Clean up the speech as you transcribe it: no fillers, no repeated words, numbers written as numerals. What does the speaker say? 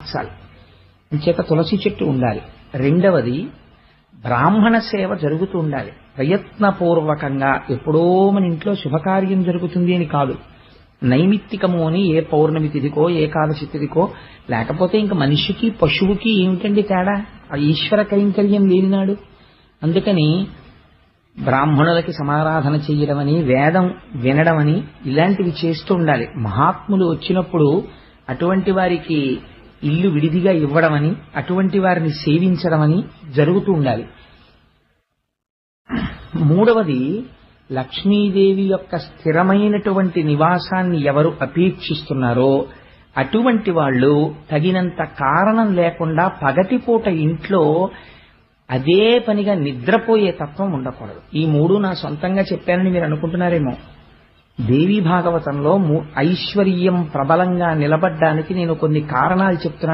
చాలు. అంచేత తులసి చెట్టు ఉండాలి. రెండవది, బ్రాహ్మణ సేవ జరుగుతూ ఉండాలి. ప్రయత్నపూర్వకంగా ఎప్పుడో మన ఇంట్లో శుభకార్యం జరుగుతుంది అని కాదు, నైమిత్తికము అని ఏ పౌర్ణమి తిథికో ఏకాదశి తిథికో, లేకపోతే ఇంక మనిషికి పశువుకి ఏమిటండి తేడా, ఆ ఈశ్వర కైంకర్యం లేనినాడు. అందుకని బ్రాహ్మణులకి సమారాధన చెయ్యడం అని, వేదం వినడం అని, ఇలాంటివి చేస్తూ ఉండాలి. మహాత్ములు వచ్చినప్పుడు అటువంటి వారికి ఇల్లు విడిదిగా ఇవ్వడమని, అటువంటి వారిని సేవించడం అని జరుగుతూ ఉండాలి. మూడవది, లక్ష్మీదేవి యొక్క స్థిరమైనటువంటి నివాసాన్ని ఎవరు అపేక్షిస్తున్నారో అటువంటి వాళ్ళు తగినంత కారణం లేకుండా పగటిపూట ఇంట్లో అదే పనిగా నిద్రపోయే తత్వం ఉండకూడదు. ఈ మూడు నా సొంతంగా చెప్పానని మీరు అనుకుంటున్నారేమో. దేవీ భాగవతంలో ఐశ్వర్యం ప్రబలంగా నిలబడ్డానికి నేను కొన్ని కారణాలు చెప్తున్నాను.